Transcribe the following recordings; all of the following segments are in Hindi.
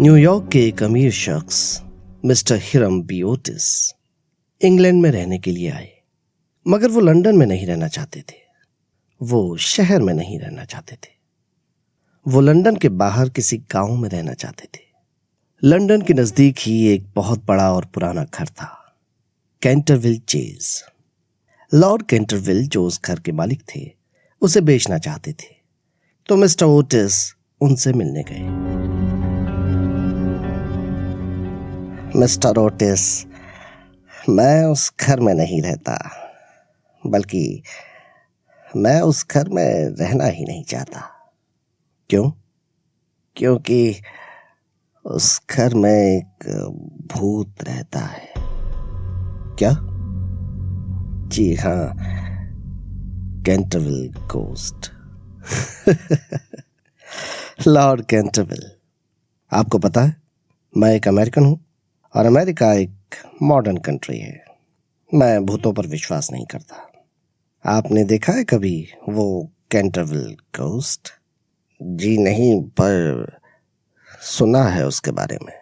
न्यूयॉर्क के एक अमीर शख्स mister Hiram B Otis England में रहने के लिए आए, मगर वो लंदन में नहीं रहना चाहते थे। वो शहर में नहीं रहना चाहते थे। वो लंदन के बाहर किसी गांव में रहना चाहते थे। लंदन के नजदीक ही एक बहुत बड़ा और पुराना घर था, कैंटरविल चेज। लॉर्ड कैंटरविल, जो उस घर के मालिक थे, उसे बेचना चाहते थे, तो मिस्टर ओटिस उनसे मिलने गए। मिस्टर ओटिस, मैं उस घर में नहीं रहता, बल्कि मैं उस घर में रहना ही नहीं चाहता। क्यों? क्योंकि उस घर में एक भूत रहता है। क्या? जी हाँ, कैंटरविल गोस्ट। लॉर्ड कैंटरविल, आपको पता है मैं एक अमेरिकन हूं और अमेरिका एक मॉडर्न कंट्री है। मैं भूतों पर विश्वास नहीं करता। आपने देखा है कभी वो कैंटरविल गोस्ट? जी नहीं, पर सुना है उसके बारे में।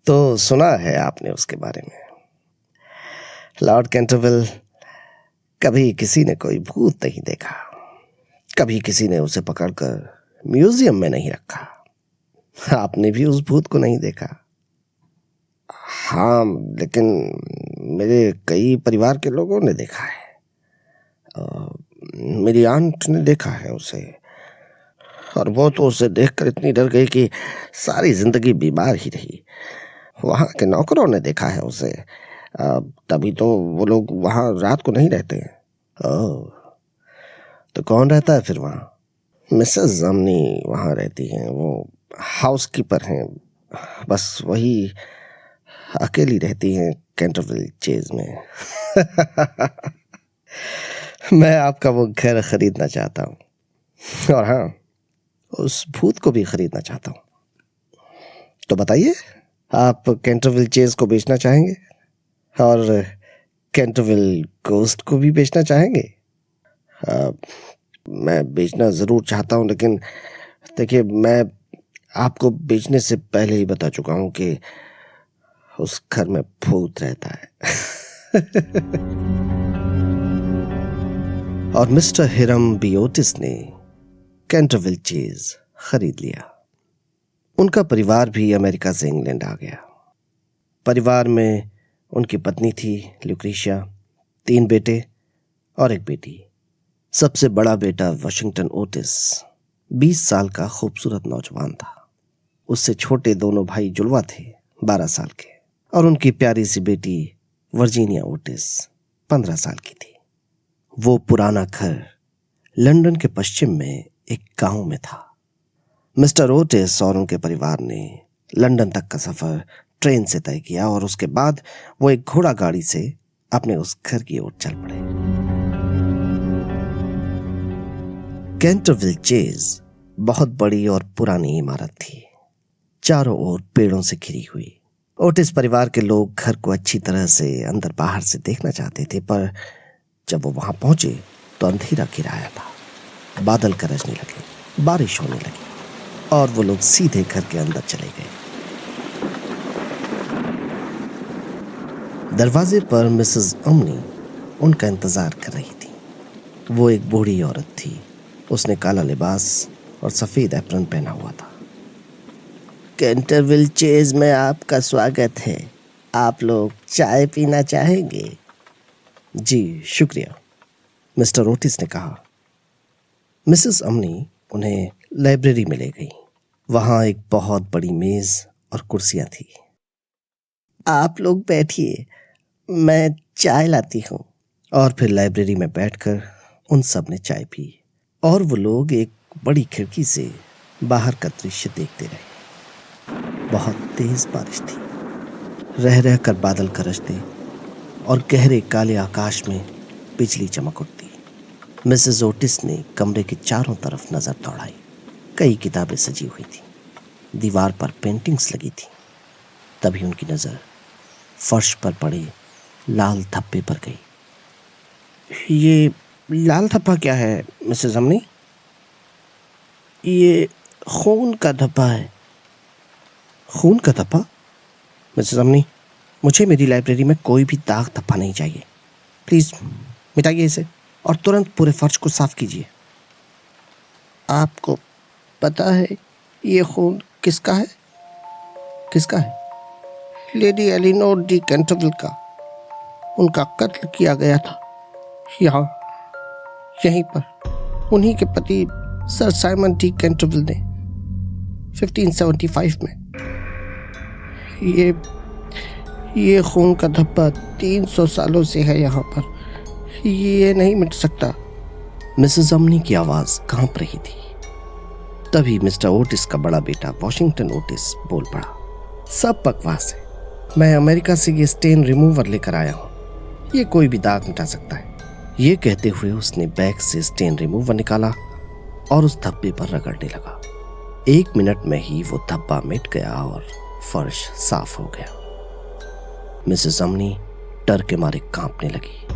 तो सुना है आपने उसके बारे में। लॉर्ड कैंटरविल, कभी किसी ने कोई भूत नहीं देखा, कभी किसी ने उसे पकड़कर म्यूजियम में नहीं रखा। आपने भी उस भूत को नहीं देखा? हाँ, लेकिन मेरे कई परिवार के लोगों ने देखा है। मेरी आंट ने देखा है उसे, और वो तो उसे देखकर इतनी डर गई कि सारी जिंदगी बीमार ही रही। वहाँ के नौकरों ने देखा है उसे, तभी तो वो लोग वहाँ रात को नहीं रहते हैं। ओह, तो कौन रहता है फिर वहाँ? मिसेस जमनी वहाँ रहती हैं। वो हाउसकीपर हैं, बस वही अकेली रहती हैं कैंटरविल चेज में। मैं आपका वो घर खरीदना चाहता हूँ, और हाँ, उस भूत को भी खरीदना चाहता हूँ। तो बताइए, आप कैंटरविल चेज को बेचना चाहेंगे और कैंटरविल गोस्ट को भी बेचना चाहेंगे? मैं बेचना ज़रूर चाहता हूँ, लेकिन देखिए, मैं आपको बेचने से पहले ही बता चुका हूँ कि उस घर में भूत रहता है। और मिस्टर हिरम बी ओटिस ने कैंटरविल चेज खरीद लिया। उनका परिवार भी अमेरिका से इंग्लैंड आ गया। परिवार में उनकी पत्नी थी लुक्रीशिया, 3 बेटे और एक बेटी। सबसे बड़ा बेटा वाशिंगटन ओटिस 20 साल का खूबसूरत नौजवान था। उससे छोटे दोनों भाई जुड़वा थे, 12 साल के, और उनकी प्यारी सी बेटी वर्जीनिया ओटिस 15 साल की थी। वो पुराना घर लंदन के पश्चिम में एक गांव में था। मिस्टर ओटिस और उनके परिवार ने लंदन तक का सफर ट्रेन से तय किया, और उसके बाद वो एक घोड़ा गाड़ी से अपने उस घर की ओर चल पड़े। कैंटरविल चेज बहुत बड़ी और पुरानी इमारत थी, चारों ओर पेड़ों से घिरी हुई। ओटिस परिवार के लोग घर को अच्छी तरह से अंदर बाहर से देखना चाहते थे, पर जब वो वहां पहुंचे तो अंधेरा घिराया था। बादल गरजने लगे, बारिश होने लगी, और वो लोग सीधे घर के अंदर चले गए। दरवाजे पर मिसेस अमनी उनका इंतजार कर रही थी। वो एक बूढ़ी औरत थी। उसने काला लिबास और सफेद एप्रन पहना हुआ था। कैंटरविल चेज में आपका स्वागत है। आप लोग चाय पीना चाहेंगे? जी शुक्रिया, मिस्टर ओटिस ने कहा। मिसेस अमनी उन्हें लाइब्रेरी में ले गई। वहां एक बहुत बड़ी मेज और कुर्सियां थी। आप लोग बैठिए, मैं चाय लाती हूँ। और फिर लाइब्रेरी में बैठकर उन सब ने चाय पी, और वो लोग एक बड़ी खिड़की से बाहर का दृश्य देखते रहे। बहुत तेज बारिश थी। रह रह कर बादल गरजते और गहरे काले आकाश में बिजली चमक उठती। मिसेस ओटिस ने कमरे के चारों तरफ नजर दौड़ाई। कई किताबें सजी हुई थी, दीवार पर पेंटिंग्स लगी थी। तभी उनकी नजर फर्श पर पड़े लाल धब्बे पर गई। ये लाल धब्बा क्या है मिसेस अमनी? ये खून का धब्बा है। खून का धब्बा? मिसेस अमनी, मुझे मेरी लाइब्रेरी में कोई भी दाग धब्बा नहीं चाहिए। प्लीज मिटाइए इसे और तुरंत पूरे फर्श को साफ कीजिए। आपको पता है ये खून किसका है? किसका है? लेडी एलिनोर डी कैंटरविल का। उनका कत्ल किया गया था यहाँ, यहीं पर, उन्हीं के पति सर साइमन डी कैंटरविल ने 1575 में। ये खून का धब्बा 300 सालों से है यहाँ पर। ये नहीं मिट सकता। मिसेस अमनी की आवाज कांप रही थी। तभी मिस्टर ओटिस का बड़ा बेटा वॉशिंगटन ओटिस बोल पड़ा, सब बकवास है। मैं अमेरिका से ये स्टेन रिमूवर लेकर आया हूँ, ये कोई भी दाग मिटा सकता है। ये कहते हुए उसने बैग से स्टेन रिमूवर निकाला और उस धब्बे पर रगड़ने लगा। 1 मिनट में ही वो धब्बा मिट गया और फर्श साफ हो गया। मिसेस अमनी डर के मारे कांपने लगी।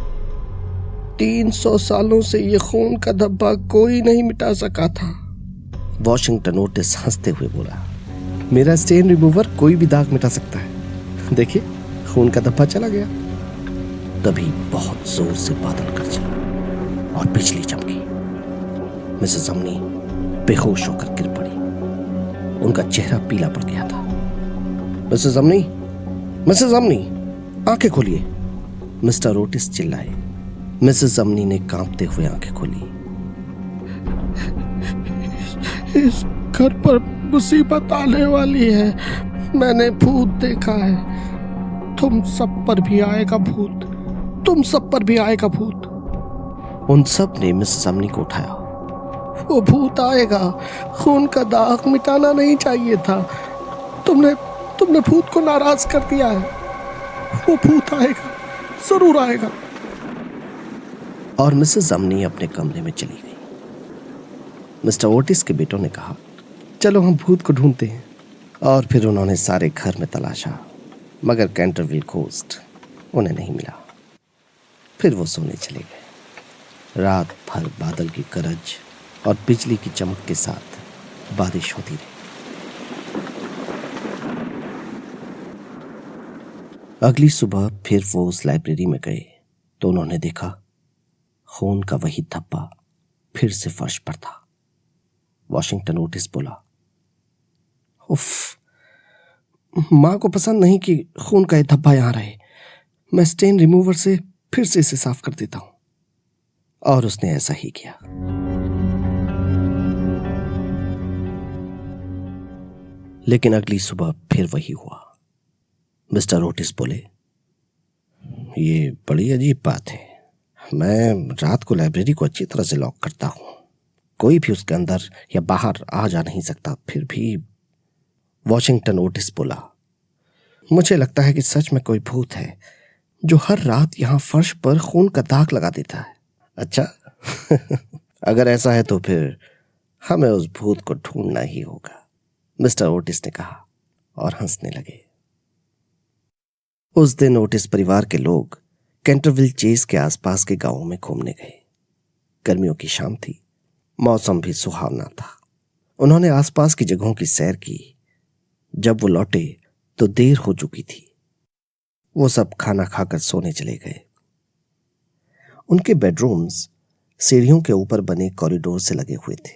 300 सालों से ये खून का धब्बा कोई नहीं मिटा सका था। वॉशिंगटन ओटिस हंसते हुए बोला, मेरा स्टेन रिमूवर कोई भी दाग मिटा सकता है। देखिए, खून का धब्बा चला गया। तभी बहुत जोर से बादल गरजे और बिजली चमकी। मिसेस अमनी बेहोश होकर गिर पड़ी। उनका चेहरा पीला पड़ गया था। मिसेस अमनी, मिसेस अमनी, आंखें खोलिए, मिस्टर ओटिस चिल्लाए। मिसेस अमनी ने कांपते हुए आंखें खोली। इस घर पर मुसीबत आने वाली है। मैंने भूत देखा है। तुम सब पर भी आएगा भूत, तुम सब पर भी आएगा भूत। उन सब ने मिसेस अमनी को उठाया। वो भूत आएगा, खून का दाग मिटाना नहीं चाहिए था। तुमने भूत को नाराज कर दिया है। वो भूत आएगा, जरूर आएगा। और मिसेस अमनी अपने कमरे में चली गई। मिस्टर ओटिस के बेटों ने कहा, चलो हम भूत को ढूंढते हैं। और फिर उन्होंने सारे घर में तलाशा, मगर कैंटरविल घोस्ट उन्हें नहीं मिला। फिर वो सोने चले गए। रात भर बादल की गरज और बिजली की चमक के साथ बारिश होती रही। अगली सुबह फिर वो उस लाइब्रेरी में गए तो उन्होंने देखा खून का वही धब्बा फिर से फर्श पर था। वॉशिंगटन ओटिस बोला, उफ, माँ को पसंद नहीं कि खून का ये धब्बा यहां रहे। मैं स्टेन रिमूवर से फिर से इसे साफ कर देता हूं। और उसने ऐसा ही किया। लेकिन अगली सुबह फिर वही हुआ। मिस्टर ओटिस बोले, ये बड़ी अजीब बात है। मैं रात को लाइब्रेरी को अच्छी तरह से लॉक करता हूं, कोई भी उसके अंदर या बाहर आ जा नहीं सकता, फिर भी। वॉशिंगटन ओटिस बोला, मुझे लगता है कि सच में कोई भूत है जो हर रात यहां फर्श पर खून का दाग लगा देता है। अच्छा अगर ऐसा है तो फिर हमें उस भूत को ढूंढना ही होगा, मिस्टर ओटिस ने कहा और हंसने लगे। उस दिन ओटिस परिवार के लोग कैंटरविल चेस के आसपास के गांवों में घूमने गए। गर्मियों की शाम थी, मौसम भी सुहावना था। उन्होंने आसपास की जगहों की सैर की। जब वो लौटे तो देर हो चुकी थी। वो सब खाना खाकर सोने चले गए। उनके बेडरूम्स सीढ़ियों के ऊपर बने कॉरिडोर से लगे हुए थे।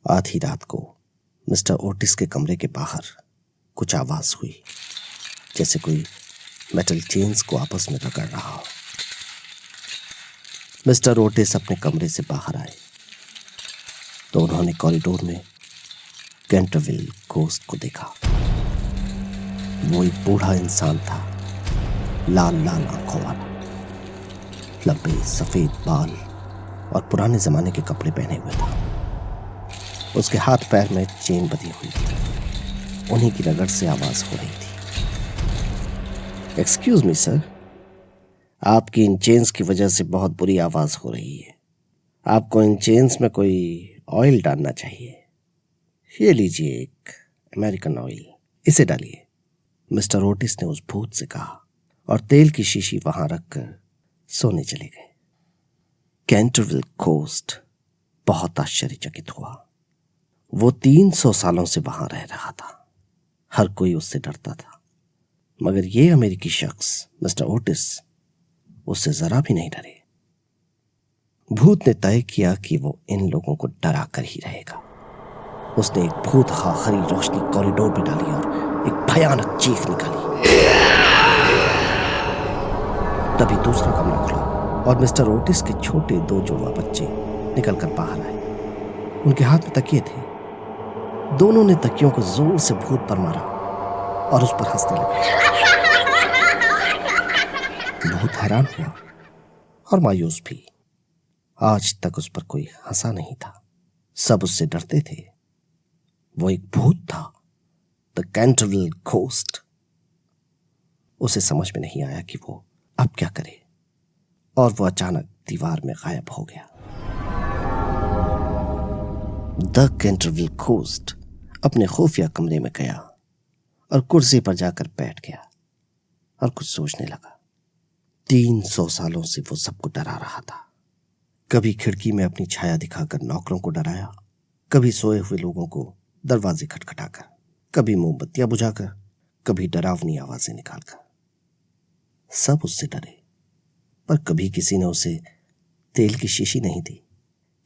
आधी रात को मिस्टर ओटिस के कमरे के बाहर कुछ आवाज हुई, जैसे कोई मेटल चेन्स को आपस में रगड़ रहा हो। मिस्टर ओटिस अपने कमरे से बाहर आए तो उन्होंने कॉरिडोर में कैंटरविल घोस्ट को देखा। वो एक बूढ़ा इंसान था, लाल लाल आंखों वाला, लंबे सफेद बाल और पुराने जमाने के कपड़े पहने हुए था। उसके हाथ पैर में चेन बंधी हुई थी। उन्हीं की रगड़ से आवाज हो रही थी। एक्सक्यूज मी सर, आपकी इन चेन्स की वजह से बहुत बुरी आवाज हो रही है। आपको इन चेन्स में कोई ऑयल डालना चाहिए। ये लीजिए एक अमेरिकन ऑयल, इसे डालिए, मिस्टर ओटिस ने उस भूत से कहा और तेल की शीशी वहां रखकर सोने चले गए। कैंटरविल घोस्ट बहुत आश्चर्यचकित हुआ। वो 300 सालों से वहां रह रहा था। हर कोई उससे डरता था, मगर ये अमेरिकी शख्स मिस्टर ओटिस उससे जरा भी नहीं डरे। भूत ने तय किया कि वो इन लोगों को डरा कर ही रहेगा। उसने एक भूत हरी रोशनी कॉरिडोर में डाली और एक भयानक चीख निकाली। तभी दूसरा कमरा खुला और मिस्टर ओटिस के छोटे 2 जुड़वा बच्चे निकलकर बाहर आए। उनके हाथ में तकिए थे। दोनों ने तकियों को जोर से भूत पर मारा और उस पर हंसने लगे। भूत हैरान हुआ और मायूस भी। आज तक उस पर कोई हंसा नहीं था। सब उससे डरते थे। वो एक भूत था, द कैंटरविल घोस्ट। उसे समझ में नहीं आया कि वो अब क्या करे, और वो अचानक दीवार में गायब हो गया। द कैंटरविल घोस्ट अपने खुफिया कमरे में गया और कुर्सी पर जाकर बैठ गया और कुछ सोचने लगा। 300 सालों से वो सबको डरा रहा था। कभी खिड़की में अपनी छाया दिखाकर नौकरों को डराया, कभी सोए हुए लोगों को दरवाजे खटखटाकर, कभी मोमबत्तियां बुझाकर, कभी डरावनी आवाजें निकालकर। सब उससे डरे, पर कभी किसी ने उसे तेल की शीशी नहीं दी,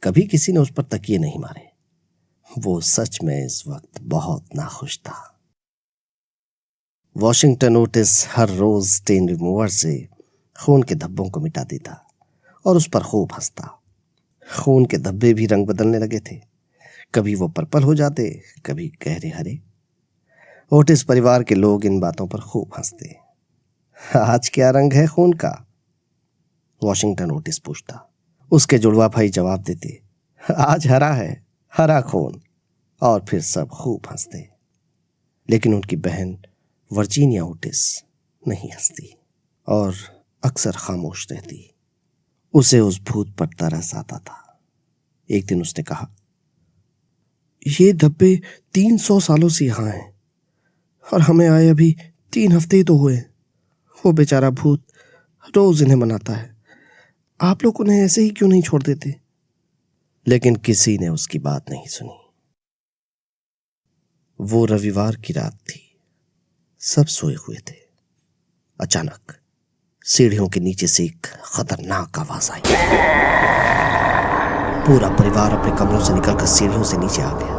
कभी किसी ने उस पर तकिए नहीं मारे। वो सच में इस वक्त बहुत नाखुश था। वॉशिंगटन ओटिस हर रोज स्टेन रिमूवर से खून के धब्बों को मिटा देता और उस पर खूब हंसता। खून के धब्बे भी रंग बदलने लगे थे। कभी वो पर्पल हो जाते, कभी गहरे हरे। ओटिस परिवार के लोग इन बातों पर खूब हंसते। आज क्या रंग है खून का? वॉशिंगटन ओटिस पूछता। उसके जुड़वा भाई जवाब देते, आज हरा है, हरा खून। और फिर सब खूब हंसते। लेकिन उनकी बहन वर्जीनिया ओटिस नहीं हंसती और अक्सर खामोश रहती। उसे उस भूत पर तरस आता था। एक दिन उसने कहा, ये धब्बे 300 सालों से यहां हैं और हमें आए अभी 3 हफ्ते ही तो हुए। वो बेचारा भूत रोज इन्हें मनाता है। आप लोग उन्हें ऐसे ही क्यों नहीं छोड़ देते? लेकिन किसी ने उसकी बात नहीं सुनी। वो रविवार की रात थी। सब सोए हुए थे। अचानक सीढ़ियों के नीचे से एक खतरनाक आवाज आई। पूरा परिवार अपने कमरों से निकलकर सीढ़ियों से नीचे आ गया।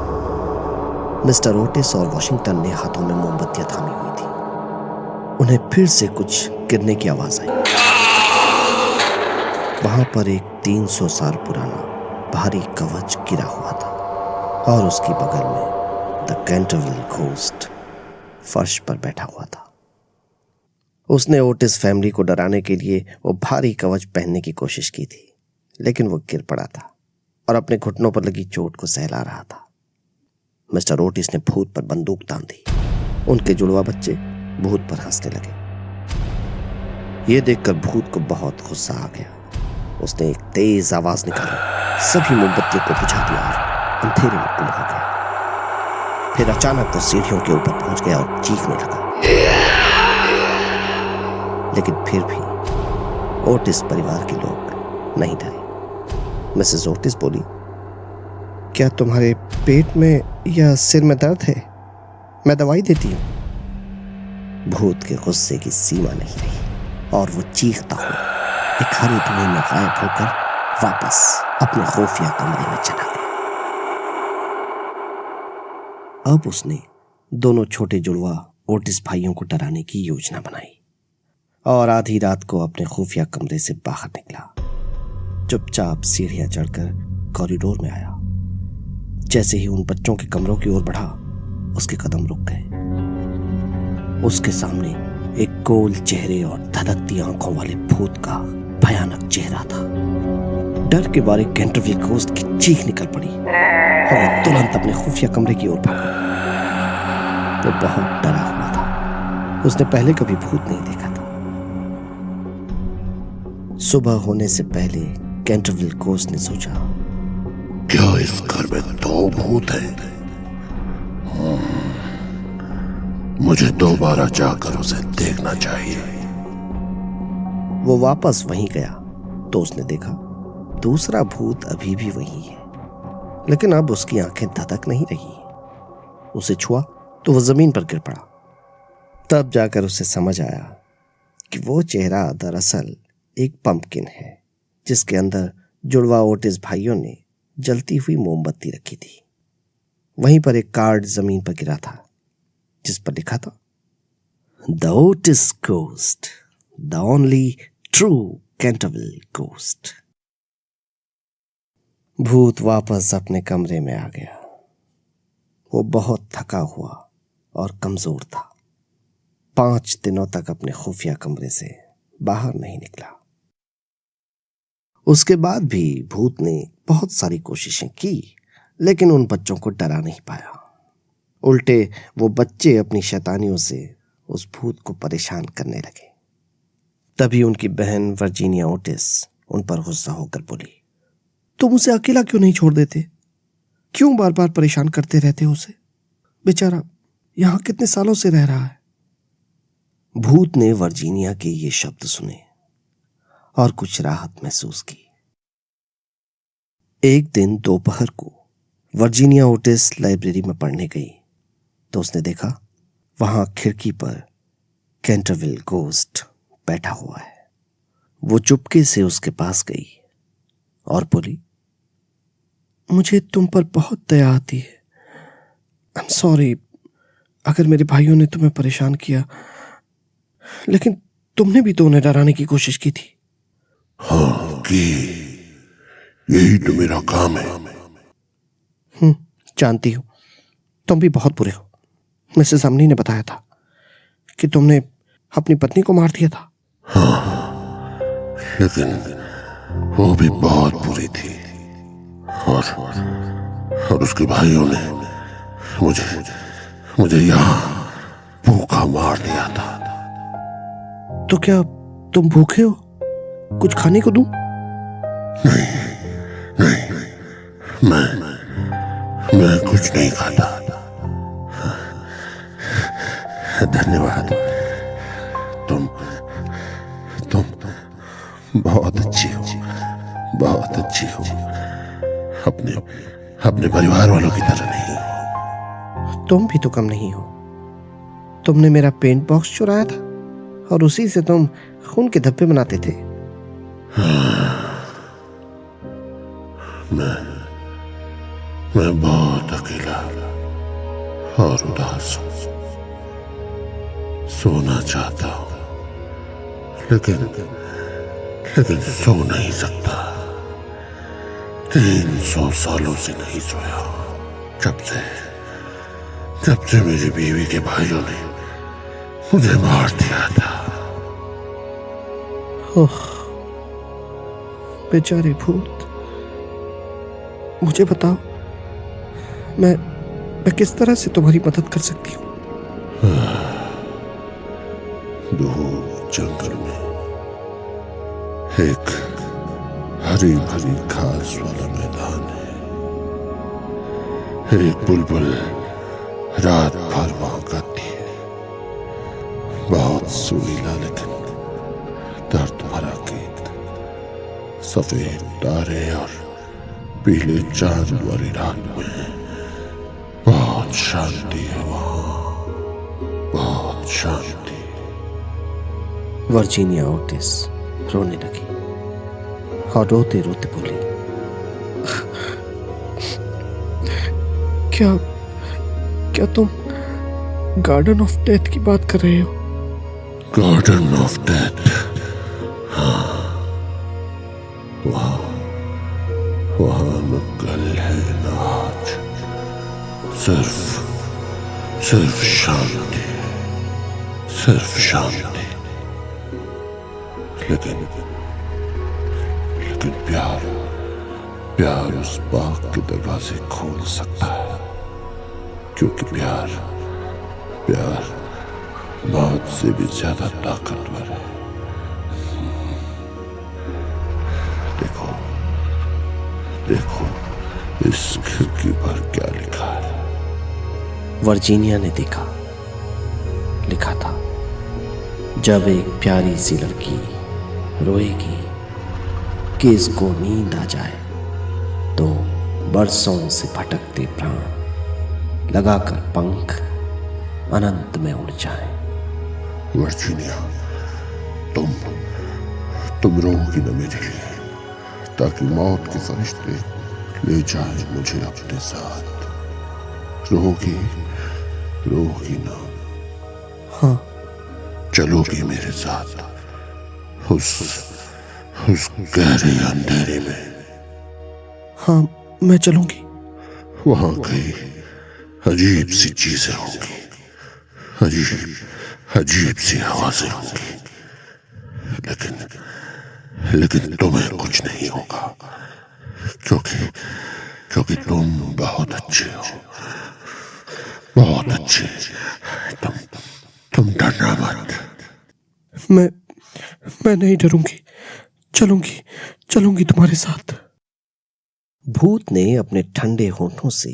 मिस्टर ओटिस और वॉशिंगटन ने हाथों में मोमबत्तियां थामी हुई थी। उन्हें फिर से कुछ गिरने की आवाज आई। वहां पर एक 300 साल पुराना भारी कवच गिरा हुआ था और उसकी बगल में द कैंटरविल घोस्ट फर्श पर बैठा हुआ था। उसने ओटिस फैमिली को डराने के लिए वो भारी कवच पहनने की कोशिश की थी, लेकिन वो गिर पड़ा था और अपने घुटनों पर लगी चोट को सहला रहा था। मिस्टर ओटिस ने भूत पर बंदूक तान दी। उनके जुड़वा बच्चे भूत पर हंसने लगे। ये देखकर भूत को बहुत गुस्सा आ गया। उसने एक तेज आवाज निकाली, सभी मोमबत्तियों को बुझा दिया और अंधेरे में गुम हो गया। फिर अचानक वो सीढ़ियों के ऊपर पहुंच गया और चीखने लगा। लेकिन फिर भी ओटिस परिवार के लोग नहीं डरे। मिसेस ओटिस बोली, क्या तुम्हारे पेट में या सिर में दर्द है? मैं दवाई देती हूँ। भूत के गुस्से की सीमा नहीं रही और वो चीखता हुआ एक हरे धुएं में गायब होकर वापस अपने खुफिया कमरे में चला गया। अब उसने दोनों छोटे जुड़वा ओटिस भाइयों को डराने की योजना बनाई और आधी रात को अपने खुफिया कमरे से बाहर निकला। चुपचाप सीढ़ियां चढ़कर कॉरिडोर में आया। जैसे ही उन बच्चों के कमरों की ओर बढ़ा, उसके कदम रुक गए। उसके सामने एक गोल चेहरे और धधकती आंखों वाले भूत का भयानक चेहरा था। डर के मारे कैंटरविल घोस्ट की चीख निकल पड़ी और वो तुरंत अपने खुफिया कमरे की ओर भागा। वो बहुत डरा हुआ था। उसने पहले कभी भूत नहीं देखा था। सुबह होने से पहले कैंटरविल घोस्ट ने सोचा, क्या इस घर में 2 भूत हैं? मुझे दोबारा जाकर उसे देखना चाहिए। वो वापस वहीं गया तो उसने देखा दूसरा भूत अभी भी वहीं है। लेकिन अब उसकी आंखें धधक नहीं रही। उसे छुआ तो वह जमीन पर गिर पड़ा। तब जाकर उसे समझ आया कि वो चेहरा दरअसल एक पंपकिन है, जिसके अंदर जुड़वा ओटिस भाइयों ने जलती हुई मोमबत्ती रखी थी। वहीं पर एक कार्ड जमीन पर गिरा था, जिस पर लिखा था, the Otis ghost, the only true Canterville ghost. भूत वापस अपने कमरे में आ गया। वो बहुत थका हुआ और कमजोर था। 5 दिनों तक अपने खुफिया कमरे से बाहर नहीं निकला। उसके बाद भी भूत ने बहुत सारी कोशिशें की, लेकिन उन बच्चों को डरा नहीं पाया। उल्टे वो बच्चे अपनी शैतानियों से उस भूत को परेशान करने लगे। तभी उनकी बहन वर्जीनिया ओटिस उन पर गुस्सा होकर बोली, तुम उसे अकेला क्यों नहीं छोड़ देते? क्यों बार बार परेशान करते रहते हो उसे? बेचारा यहां कितने सालों से रह रहा है। भूत ने वर्जीनिया के ये शब्द सुने और कुछ राहत महसूस की। एक दिन दोपहर को वर्जीनिया ओटिस लाइब्रेरी में पढ़ने गई तो उसने देखा वहां खिड़की पर कैंटरविल गोस्ट बैठा हुआ है। वो चुपके से उसके पास गई और बोली, मुझे तुम पर बहुत दया आती है। आई एम सॉरी अगर मेरे भाइयों ने तुम्हें परेशान किया, लेकिन तुमने भी तो उन्हें डराने की कोशिश की थी। हाँ की, यही तो मेरा काम है। जानती हूं, तुम भी बहुत बुरे हो। मिसेस अमनी ने बताया था कि तुमने अपनी पत्नी को मार दिया था। हाँ, लेकिन वो भी बहुत बुरी थी और उसके भाइयों ने मुझे यहाँ भूखा मार दिया था। तो क्या तुम भूखे हो? कुछ खाने को दूं? नहीं, मैं कुछ नहीं खाता। धन्यवाद, तुम बहुत अच्छी हो, बहुत अच्छी हो। अपने परिवार वालों की तरह नहीं हो। तुम भी तो कम नहीं हो। तुमने मेरा पेंट बॉक्स चुराया था और उसी से तुम खून के धब्बे बनाते थे। मैं बहुत अकेला और उदास हूं। सोना चाहता हूं, लेकिन सो नहीं सकता। 300 सालों से नहीं सोया, जब से मेरी बीवी के भाइयों ने मुझे मार दिया था। ओह, बेचारे भूत। मुझे बताओ, मैं किस तरह से तुम्हारी मदद कर सकती हूँ? दूर जंगल में एक हरी भरी घास वाला मैदान है। एक बुलबुल रात भर वहां गाती है। बहुत सुरीला लेकिन दर्द भरा गीत। सफेद तारे और पीले चांद वाली रात में बहुत शांति है वहां, बहुत शांति। वर्जीनिया ओटिस रोने लगी और रोते रोते बोली, क्या तुम गार्डन ऑफ डेथ की बात कर रहे हो? Garden of death? हाँ, वहां मंगल है ना आज। सिर्फ शांति, सिर्फ शांति। लेकिन प्यार उस बाग के दरवाजे खोल सकता है, क्योंकि प्यार मौत से भी ज्यादा ताकतवर है। देखो इस खिड़की पर क्या लिखा है। वर्जीनिया ने देखा, लिखा था, जब एक प्यारी सी लड़की रोएगी कि इसको नींद आ जाए तो बरसों से भटकते प्राण लगाकर पंख अनंत में उड़ जाएं। वर्जीनिया, तुम रोगी न मेरे लिए, ताकि मौत के फरिश्ते ले जाए मुझे अपने साथ। रोगी ना? हाँ। चलोगी मेरे साथ उस गहरे अंधेरे में? हाँ, मैं चलूंगी। वहां कई अजीब सी चीजें होंगी, अजीब सी आवाजें होंगी, लेकिन तुम्हें कुछ नहीं होगा, क्योंकि तुम बहुत अच्छे हो, बहुत अच्छे। तुम डरना मत। मैं नहीं डरूंगी। चलूंगी तुम्हारे साथ। भूत ने अपने ठंडे होठों से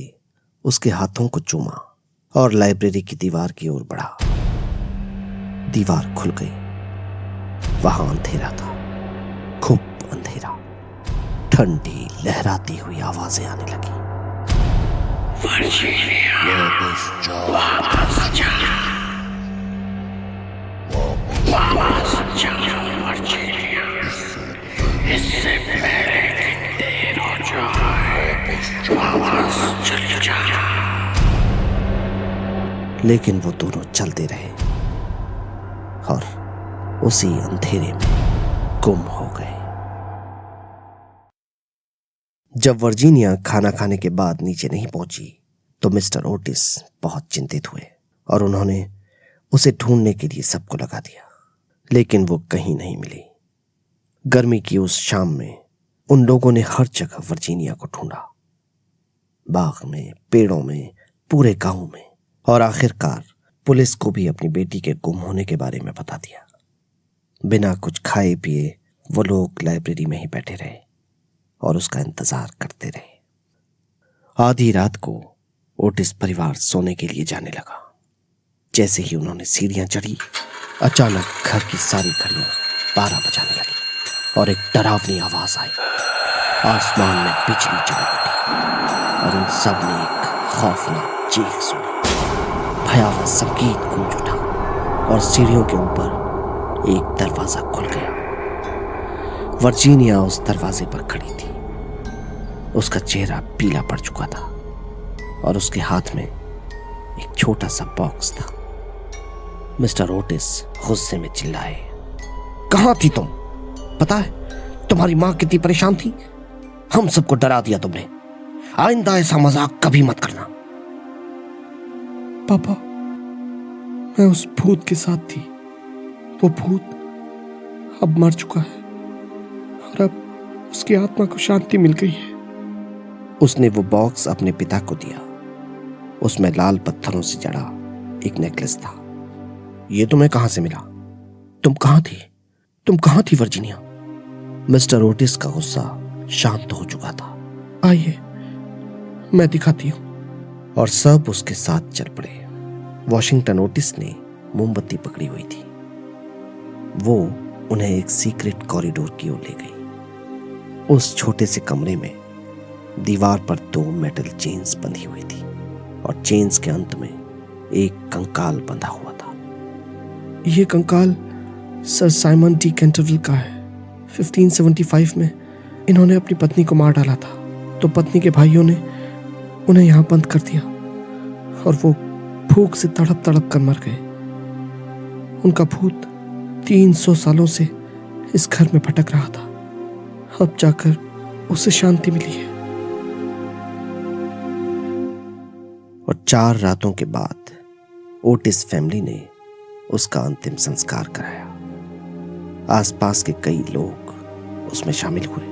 उसके हाथों को चूमा और लाइब्रेरी की दीवार की ओर बढ़ा। दीवार खुल गई। वहां अंधेरा था, खूब अंधेरा। ठंडी लहराती हुई आवाजें आने लगी। इससे पहले कि देर हो जाए, वापस चले जा। लेकिन वो दोनों चलते रहे और उसी अंधेरे में गुम हो गए। जब वर्जीनिया खाना खाने के बाद नीचे नहीं पहुंची तो मिस्टर ओटिस बहुत चिंतित हुए और उन्होंने उसे ढूंढने के लिए सबको लगा दिया, लेकिन वो कहीं नहीं मिली। गर्मी की उस शाम में उन लोगों ने हर जगह वर्जीनिया को ढूंढा, बाग में, पेड़ों में, पूरे गांव में, और आखिरकार पुलिस को भी अपनी बेटी के गुम होने के बारे में बता दिया। बिना कुछ खाए पिए वो लोग लाइब्रेरी में ही बैठे रहे और उसका इंतजार करते रहे। आधी रात को ओटिस परिवार सोने के लिए जाने लगा। जैसे ही उन्होंने सीढ़ियां चढ़ी, अचानक घर की सारी घड़ियां 12 बजाने लगी और एक डरावनी आवाज आई। आसमान में बिजली चमक उठी और उन सब ने एक खौफनाक चीख सुनी। भयावह संगीत गूंज उठा और सीढ़ियों के ऊपर एक दरवाजा खुल गया। वर्जीनिया उस दरवाजे पर खड़ी थी। उसका चेहरा पीला पड़ चुका था और उसके हाथ में एक छोटा सा बॉक्स था। मिस्टर ओटिस गुस्से में चिल्लाए, कहां थी तुम? पता है तुम्हारी मां कितनी परेशान थी? हम सबको डरा दिया तुमने। आइंदा ऐसा मजाक कभी मत करना। पापा, मैं उस भूत के साथ थी। वो भूत अब मर चुका है और अब उसकी आत्मा को शांति मिल गई है। उसने वो बॉक्स अपने पिता को दिया। उसमें लाल पत्थरों से जड़ा एक नेकलेस था। ये तुम्हें कहां से मिला? तुम कहां थी वर्जीनिया? मिस्टर ओटिस का गुस्सा शांत हो चुका था। आइए मैं दिखाती हूं। और सब उसके साथ चल पड़े। वॉशिंगटन ओटिस ने मोमबत्ती पकड़ी हुई थी। वो उन्हें एक सीक्रेट कॉरिडोर की ओर ले गई। उस छोटे से कमरे में दीवार पर 2 मेटल चेन्स बंधी हुई थी और चेन्स के अंत में एक कंकाल बंधा हुआ था। यह कंकाल सर साइमन डी कैंटरविल का है। 1575 में इन्होंने अपनी पत्नी को मार डाला था, तो पत्नी के भाइयों ने उन्हें यहां बंद कर दिया और वो भूख से तड़प तड़प कर मर गए। उनका भूत 300 सालों से इस घर में भटक रहा था। अब जाकर उसे शांति मिली है। और 4 रातों के बाद ओटिस फैमिली ने उसका अंतिम संस्कार कराया। आसपास के कई लोग उसमें शामिल हुए।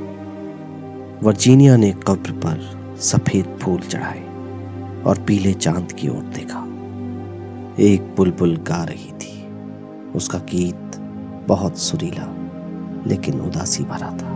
वर्जीनिया ने कब्र पर सफेद फूल चढ़ाए और पीले चांद की ओर देखा। एक बुलबुल गा रही थी। उसका गीत बहुत सुरीला लेकिन उदासी भरा था।